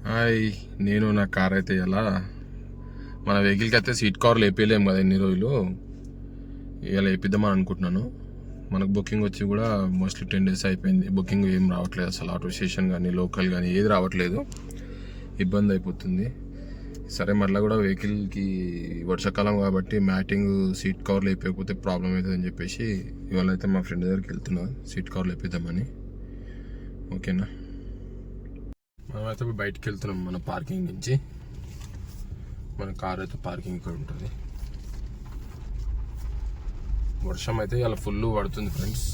Hi, నేను నా car అయితే ఇలా మన వెహికల్కి అయితే సీట్ కవర్లు వేపలేము కదా ఎన్ని రోజులు. ఇలా వేపిద్దామని అనుకుంటున్నాను. మనకు బుకింగ్ వచ్చి కూడా మోస్ట్లీ 10 days అయిపోయింది. బుకింగ్ ఏం రావట్లేదు అసలు. ఆటో స్టేషన్ కానీ లోకల్ కానీ ఏది రావట్లేదు. ఇబ్బంది అయిపోతుంది. సరే మళ్ళీ కూడా వెహికల్కి వర్షాకాలం కాబట్టి మ్యాటింగ్ సీట్ కవర్లు వేయకపోతే ప్రాబ్లం అవుతుంది అని చెప్పేసి ఇవాళ అయితే మా ఫ్రెండ్ దగ్గరికి వెళ్తున్నా సీట్ కవర్లు వేపిద్దామని. ఓకేనా, మనమైతే బయటికి వెళ్తున్నాం మన పార్కింగ్ నుంచి. మన కార్ అయితే పార్కింగ్ ఇక్కడ ఉంటుంది. వర్షం అయితే ఇలా ఫుల్ పడుతుంది ఫ్రెండ్స్.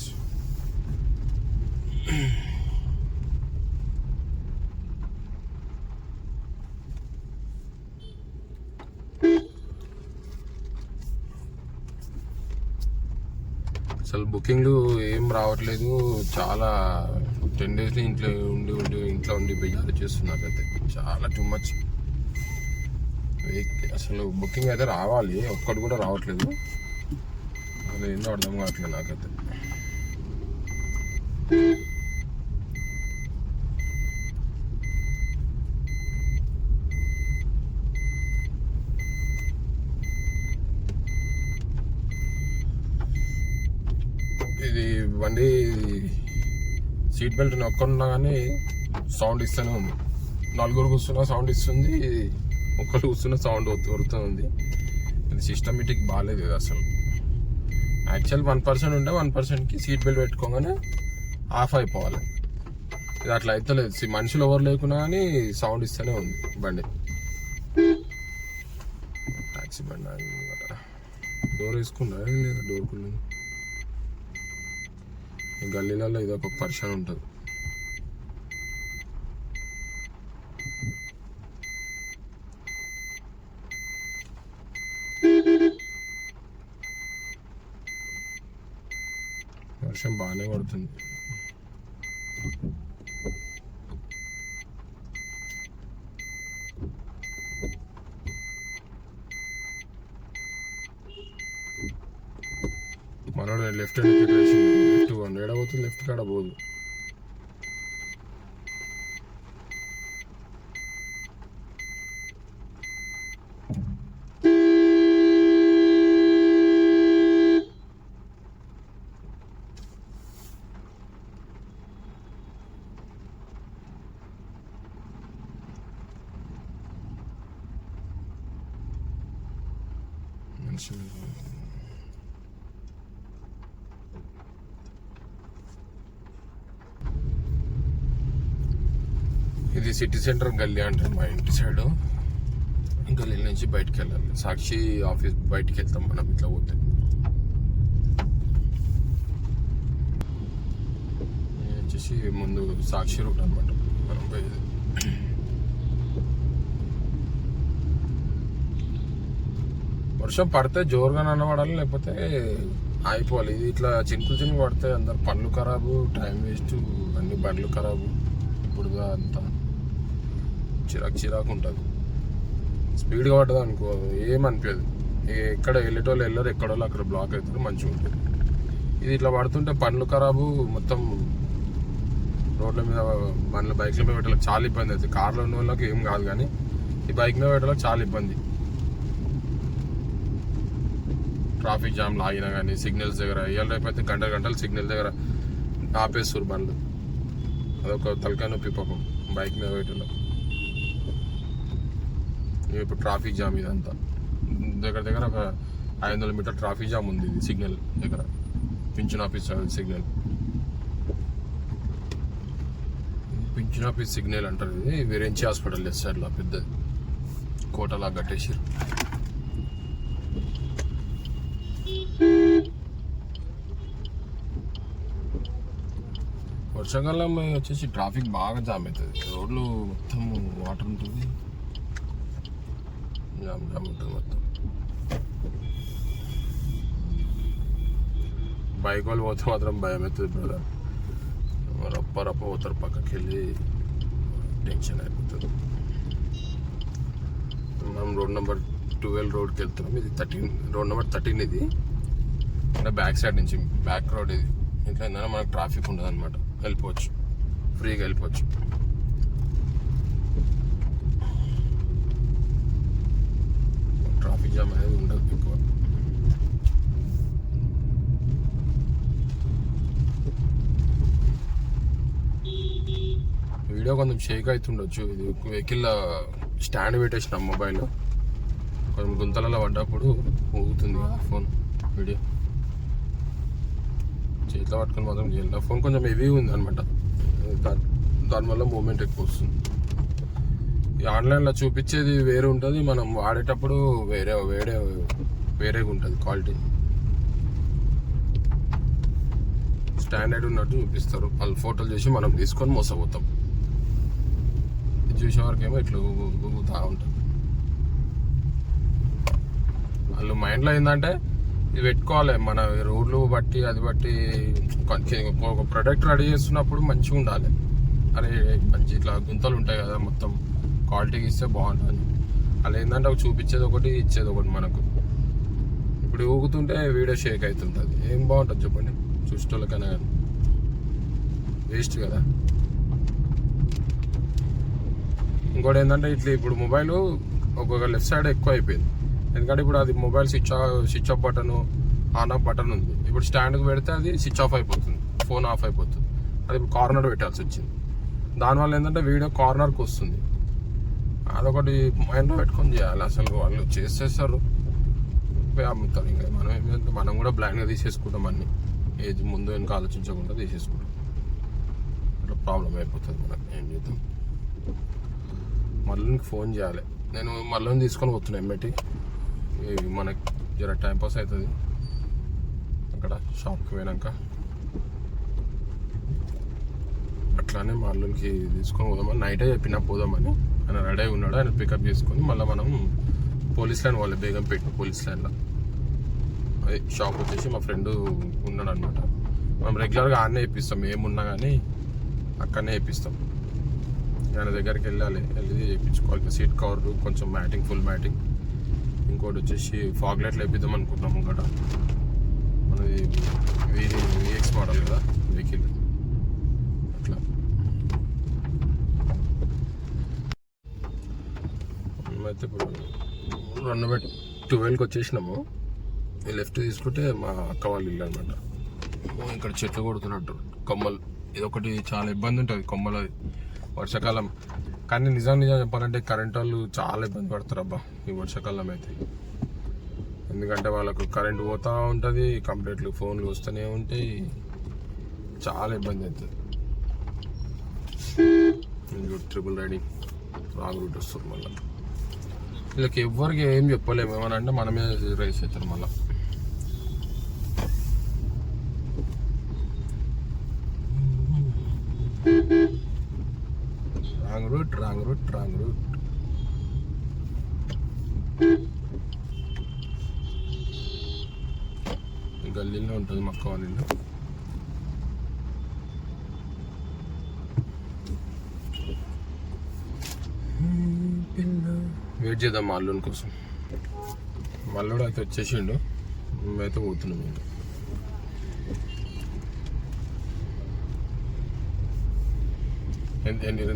అసలు బుకింగ్లు ఏం రావట్లేదు. చాలా 10 days ఇంట్లో ఉండి బెజారు చేస్తున్నారు అయితే. చాలా టూ మచ్. అసలు బుకింగ్ అయితే రావాలి, ఒక్కటి కూడా రావట్లేదు. అది ఏందో అర్థం కావట్లేదు నాకైతే. ఇది బండి సీట్ బెల్ట్ నొక్కున్నా కానీ సౌండ్ ఇస్తూనే ఉంది. నలుగురు కూర్చున్నా సౌండ్ ఇస్తుంది, ఒక్కరు కూర్చున్న సౌండ్ వరుతుంది. ఇది సిస్టమేటిక్ బాగాలేదు ఇది అసలు. యాక్చువల్ 1% ఉంటే 1%కి సీట్ బెల్ట్ పెట్టుకోగానే ఆఫ్ అయిపోవాలి. ఇది అట్లా అయితే లేదు. మనుషులు ఎవరు లేకున్నా కానీ సౌండ్ ఇస్తూనే ఉంది బండి. టాక్సీ బండి డోర్ వేసుకున్నా లేదా డోర్ కుళ్ళింది. ఈ గల్లీలలో ఇది ఒక పర్షన్ ఉంటుంది. వర్షం బాగానే పడుతుంది. మనోడు లెఫ్ట్ హ్యాండ్ లెఫ్ట్ ఎడబోతుంది, లెఫ్ట్ కాడ పోదు. ఇది సిటీ సెంటర్ గల్లీ అంటారు మా ఇంటి సైడ్. గల్లీ నుంచి బయటకు వెళ్ళాలి. సాక్షి ఆఫీస్ బయటికి వెళ్తాం మనం ఇట్లా పోతే. వచ్చేసి ముందు సాక్షి రూట్ అనమాట మనం పోయేది. వర్షం పడితే జోరుగా నడవడాలి, లేకపోతే ఆగిపోవాలి. ఇది ఇట్లా చినుకులు పడితే అందరు పనులు ఖరాబు, టైం వేస్ట్, అన్ని బండ్లు ఖరాబు. ఇప్పుడుగా అంతా చిరాకు ఉంటుంది. స్పీడ్గా పడ్డది అనుకో ఏమనిపించదు. ఎక్కడ వెళ్ళేటోళ్ళు వెళ్ళరు, ఎక్కడోళ్ళు అక్కడ బ్లాక్ అవుతారు, మంచిగా ఉంటుంది. ఇది ఇట్లా పడుతుంటే పనులు ఖరాబు. మొత్తం రోడ్ల మీద బైక్ల మీద పెట్టడానికి చాలా ఇబ్బంది అవుతుంది. కార్లో ఉన్న వాళ్ళకి ఏం కాదు, కానీ ఈ బైక్ మీద పెట్టడానికి చాలా ఇబ్బంది. ట్రాఫిక్ జామ్లు ఆగినా కానీ సిగ్నల్స్ దగ్గర ఇవాళ రేపైతే గంటలు సిగ్నల్ దగ్గర ఆపేస్తారు బండ్లు. అదొక తలకాయ నొప్పి పాపం బైక్ మీద పెట్టలో. ఇప్పుడు ట్రాఫిక్ జామ్ ఇదంతా దగ్గర ఒక 500 మీటర్ ట్రాఫిక్ జామ్ ఉంది. ఇది సిగ్నల్ దగ్గర pension office signal. Pension office signal అంటారు. ఇది విరెంచి హాస్పిటల్ లెఫ్ట్ సైడ్లో పెద్దది కోటలా కట్టేసారు. వర్షాకాలం వచ్చేసి ట్రాఫిక్ బాగా జామ్ అవుతుంది. రోడ్లు మొత్తం వాటర్ ఉంటుంది, జామ్ ఉంటుంది మొత్తం. బైక్ వాళ్ళు పోతే మాత్రం భయం అవుతుంది బ్రదర్. రప్ప పోతారు పక్కకి వెళ్ళి, టెన్షన్ అయిపోతుంది. మనం రోడ్ నెంబర్ 12 రోడ్కి వెళ్తున్నాం. ఇది 13 రోడ్ నెంబర్ 13. ఇది అంటే బ్యాక్ సైడ్ నుంచి బ్యాక్ రోడ్. ఇది ఇట్లా ఏంటంటే మనకు ట్రాఫిక్ ఉండదు అనమాట, వెళ్ళిపోవచ్చు, ఫ్రీగా వెళ్ళిపోవచ్చు. జామ్ అనేది ఉండదు ఎక్కువ. వీడియో కొంచెం షేక్ అవుతుండొచ్చు. ఇది వెహికల్ స్టాండ్ పెట్టేసిన మొబైల్ కొంచెం గుంతలలో పడ్డప్పుడు ఊగుతుంది ఫోన్. వీడియో చేతిలో పట్టుకొని మాత్రం చేయాలి. ఫోన్ కొంచెం హెవీ ఉంది అనమాట, దానివల్ల మూమెంట్ ఎక్కువ వస్తుంది. ఈ ఆన్లైన్లో చూపించేది వేరే ఉంటుంది, మనం వాడేటప్పుడు వేరేగా ఉంటుంది క్వాలిటీ. స్టాండర్డ్ ఉన్నట్టు చూపిస్తారు, వాళ్ళు ఫోటోలు చేసి మనం తీసుకొని మోసపోతాం. ఇది చూసే వరకేమో ఇట్లా ఊగుతూ ఉంటుంది. వాళ్ళు మైండ్లో ఏంటంటే ఇది పెట్టుకోవాలి, మన రోడ్లు బట్టి అది బట్టి ఒక ప్రొడక్ట్ రెడీ చేస్తున్నప్పుడు మంచిగా ఉండాలి. అరే మంచి ఇట్లా గుంతలు ఉంటాయి కదా, మొత్తం క్వాలిటీకి ఇస్తే బాగుంటుంది. అలా ఏంటంటే ఒక చూపించేది ఒకటి ఇచ్చేది ఒకటి మనకు. ఇప్పుడు ఊగుతుంటే వీడియో షేక్ అవుతుంటుంది, ఏం బాగుంటుంది చెప్పండి చూసేటోళ్ళకైనా కానీ, వేస్ట్ కదా. ఇంకోటి ఏంటంటే ఇట్లా ఇప్పుడు మొబైల్ ఒక్కొక్క లెఫ్ట్ సైడ్ ఎక్కువ అయిపోయింది, ఎందుకంటే ఇప్పుడు అది mobile switch off button on off button ఉంది. ఇప్పుడు స్టాండ్కి పెడితే అది స్విచ్ ఆఫ్ అయిపోతుంది, ఫోన్ ఆఫ్ అయిపోతుంది. అది ఇప్పుడు కార్నర్ పెట్టాల్సి వచ్చింది. దానివల్ల ఏంటంటే వీడియో కార్నర్కి వస్తుంది. అదొకటి మైండ్లో పెట్టుకొని చేయాలి. అసలు వాళ్ళు చేసేస్తారు, అమ్ముతారు. ఇంకా మనం కూడా బ్లాంక్గా తీసేసుకుంటాం అన్ని, ఏది ముందు వెనుక ఆలోచించకుండా తీసేసుకుంటాం. అట్లా ప్రాబ్లం అయిపోతుంది మనకు. ఏం చేద్దాం, మళ్ళీ ఫోన్ చేయాలి. నేను మళ్ళీ తీసుకొని పోతున్నా ఎమ్మటి, మనకి జర టైంపాస్ అవుతుంది అక్కడ షాప్కి పోయినాక. అట్లానే మళ్ళీకి తీసుకొని పోదామని నైటే చెప్పినా పోదామని. ఆయన రెడీ అయి ఉన్నాడు, ఆయన పికప్ చేసుకొని మళ్ళీ మనం పోలీస్ లైన్ వాళ్ళు బేగంపేట పోలీస్ లైన్లో అది షాప్ వచ్చేసి మా ఫ్రెండ్ ఉన్నాడు అనమాట. మనం రెగ్యులర్గా ఆడనే వేపిస్తాం, ఏమున్నా కానీ అక్కడనే వేపిస్తాం. ఆయన దగ్గరికి వెళ్ళి వేయించుకోవాలి. సీట్ కవర్ కొంచెం మ్యాటింగ్, ఫుల్ మ్యాటింగ్. ఇంకోటి వచ్చేసి ఫాగ్ లైట్లు వేపిద్దాం అనుకుంటున్నాము ఇంకోట. మనది VX మోడల్ కదా వెహికల్, అట్లా. మేమైతే ఇప్పుడు 12కి వచ్చేసినాము. లెఫ్ట్ తీసుకుంటే మా అక్క వాళ్ళ ఇల్లు అనమాట. ఇక్కడ చెట్లు కొడుతున్నట్టు కొమ్మలు, ఇదొకటి చాలా ఇబ్బంది ఉంటుంది కొమ్మలు వర్షాకాలం. కానీ నిజం చెప్పాలంటే కరెంట్ వాళ్ళు చాలా ఇబ్బంది పడతారు అబ్బా ఈ వర్షాకాలం అయితే. ఎందుకంటే వాళ్ళకు కరెంట్ పోతూ ఉంటుంది, కంప్లీట్లు ఫోన్లు వస్తూనే ఉంటాయి, చాలా ఇబ్బంది అవుతుంది. ట్రిపుల్ రైడింగ్ రాంగ్ రూట్ వస్తుంది. మళ్ళీ వీళ్ళకి ఎవ్వరికి ఏం చెప్పలేము, ఏమని అంటే మనమే రైస్ అవుతారు మళ్ళీ. Wrong route, wrong route, wrong route. గల్లీలో ఉంటుంది మా అక్క వాళ్ళ ఇల్లు. వెయిట్ చేద్దాం మా అల్లుని కోసం. మల్లుడు అయితే వచ్చేసిండు, మేమైతే పోతున్నాం.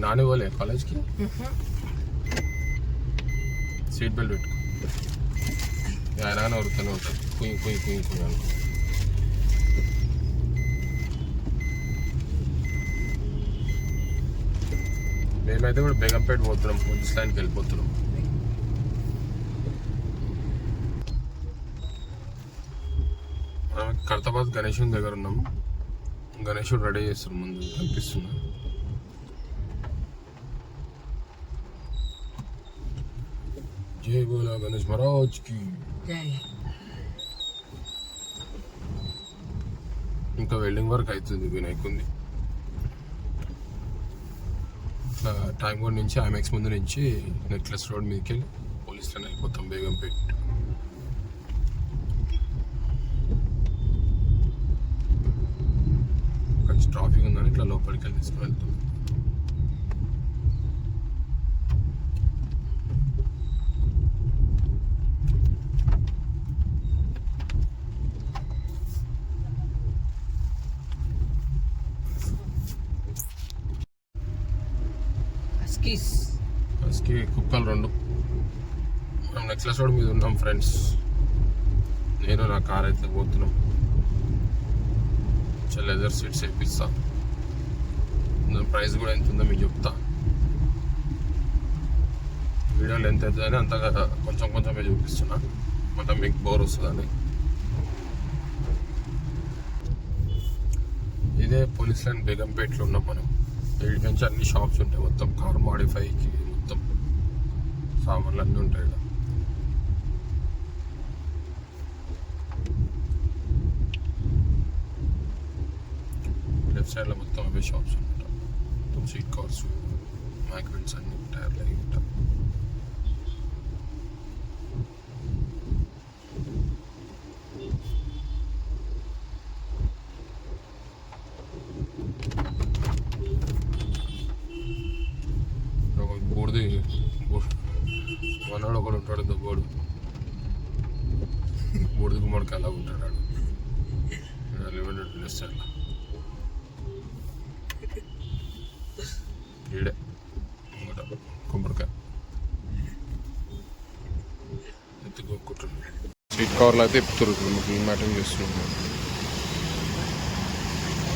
నాని పోలే కాలేజ్కి? సీట్ బెల్ట్ పెట్టుకో, ఆయన వరుతూనే ఉంటుంది కుయ్యి కుయ్యి కుయ్యి కుయ్యి అనుకో. మేమైతే కూడా బేగంపేట పోతున్నాం, పోలీస్ లైన్కి వెళ్ళిపోతున్నాం. ఖైరతాబాద్ గణేశుని దగ్గర ఉన్నాం. గణేశుడు రెడీ చేస్తారు, ముందు కనిపిస్తున్నా. జై బోలా గణేష్ మహారాజ్కి. ఇంకా వెల్డింగ్ వర్క్ అవుతుంది వినాయకుంది. ఇట్లా టైం రోడ్ నుంచి ఐమాక్స్ ముందు నుంచి నెక్లెస్ రోడ్ మీదకి వెళ్ళి పోలీస్ లైన్ వెళ్ళిపోతాం బేగంపేట. కొంచెం ట్రాఫిక్ ఉందని ఇట్లా లోపలికి వెళ్ళి తీసుకువెళ్తాం. కుక్కలు 2 మనం నెక్లెస్ రోడ్ మీద ఉన్నాం ఫ్రెండ్స్. నేను నా కార్ అయితే పోతున్నాం. Leather seats వేపిస్తా. ప్రైస్ కూడా ఎంత ఉందో మీకు చెప్తా. వీడియోలు ఎంత అవుతుందని అంతగా కొంచెం కొంచెమే చూపిస్తున్నా, మళ్ళీ మీకు బోర్ వస్తుందని. ఇదే పోలీస్ లైన్ బేగంపేటలో ఉన్నాం మనం. వీడి నుంచి అన్ని షాప్స్ ఉంటాయి, మొత్తం కార్ మాడిఫైకి మొత్తం సామాన్లు అన్నీ ఉంటాయి. లెఫ్ట్ సైడ్లో మొత్తం అవే షాప్స్ ఉంటాయి. మొత్తం సీట్ కవర్స్, మ్యాగ్నెట్స్ అన్ని టైర్లు అవి ఉంటాయి. బోర్డు మనోడు ఒకడు ఉంటాడు, దొబ్బోడు బోర్డు గుమ్మడికి అలా ఉంటాడు. లెఫ్ట్ సైడ్లో ఈడే కొబ్బరికాయ ఎత్తుకోకుంటున్నాం. సీట్ కవర్లు అయితే ఎప్పుతున్నారు, మాకు ఈ మ్యాటింగ్ చేస్తున్నాం.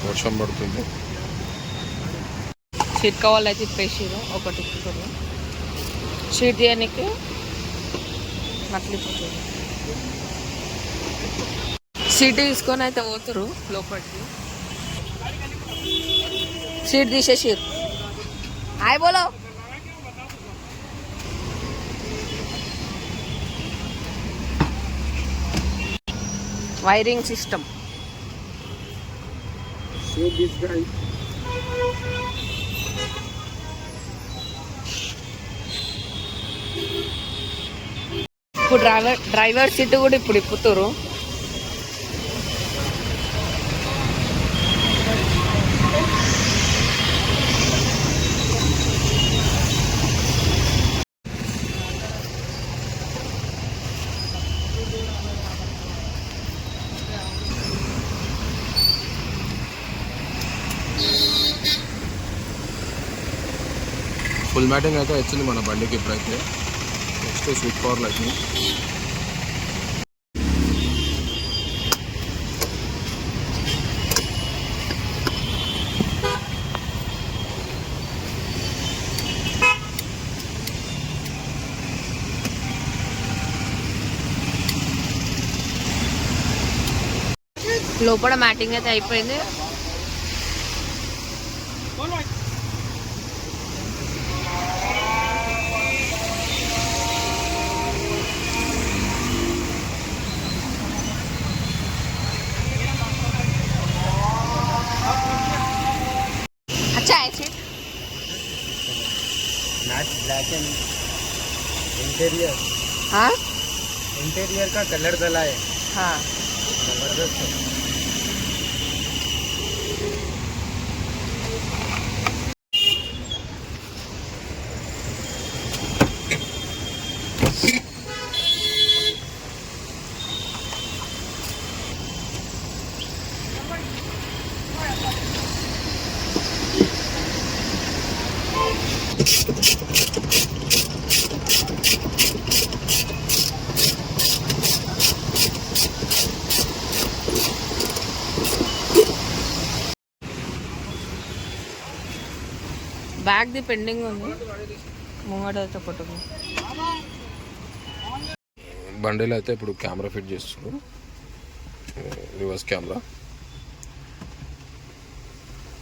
వర్షం పడుతుంది. సీట్ కవర్లు అయితే ఇప్పేసారు, ఒకటి ఇప్పుతుంది. సీట్ తీయడానికి అట్లా ఇప్పుతుంది. సీట్ తీసుకొని అయితే పోతారు లోపలికి. సీట్ తీసేసారు. హాయ్ బోలో. Wiring system. ఇప్పుడు డ్రైవర్ సీట్ కూడా ఇప్పుడు ఇప్పుతారు. ఫుల్ మ్యాటింగ్ అయితే వచ్చింది మన బండికి ఇప్పుడైతే. నెక్స్ట్ స్వీట్ కవర్లు అయితే లోపల మ్యాటింగ్ అయితే అయిపోయింది. अच्छा है seat matte black and interior. हाँ इंटीरियर का कलर डला है. हाँ जबरदस्त है. బ్యాగ్ ది పెండింగ్ ఉంది, ముంగట అయితే పట్టుకు. బండిలో అయితే ఇప్పుడు కెమెరా ఫిట్ చేస్తున్నాడు, రివర్స్ కెమెరా.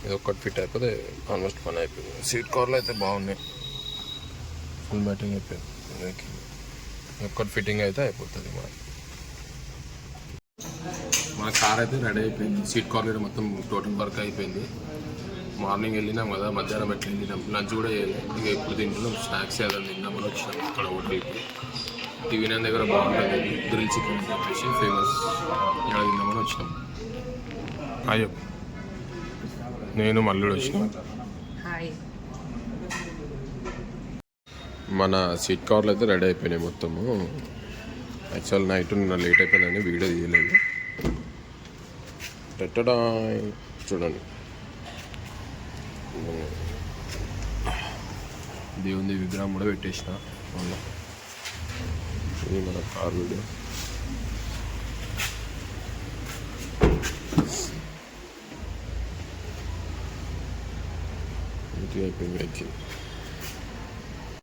ఇది ఒక్కటి ఫిట్ అయిపోతే ఆల్మోస్ట్ పని అయిపోయింది. సీట్ కవర్లు అయితే బాగున్నాయి, ఫుల్ మ్యాటింగ్ అయిపోయింది. ఒక్కటి ఫిట్టింగ్ అయితే అయిపోతుంది. మన కార్ అయితే రెడీ అయిపోయింది. సీట్ కవర్ మొత్తం టోటల్ వర్క్ అయిపోయింది. మార్నింగ్ వెళ్ళినాం కదా, మధ్యాహ్నం ఎట్లా వెళ్ళినాం, లంచ్ కూడా చేయలేదు. ఇక ఎప్పుడు తింటున్నాం, స్నాక్స్ ఏదైనా తిందామని వచ్చినాం ఇక్కడ హోటల్కి. టీవీ నైన్ దగ్గర బాగుంటుంది గ్రిల్ చికెన్ అని చెప్పేసి ఫేమస్, ఇక్కడ తిందామని వచ్చినాం. అయ్యో నేను మల్లుడు వచ్చినాం. మన సీట్ కవర్లు అయితే రెడీ అయిపోయినాయి మొత్తము. యాక్చువల్ నైట్ నిన్న లేట్ అయిపోయిందని వీడియో తీయలేదు. చూడండి, దేవుని విగ్రహం కూడా పెట్టేసిన. ఇది మన కార్ వీడియో. ఇది అయిపోయింది వెహికల్.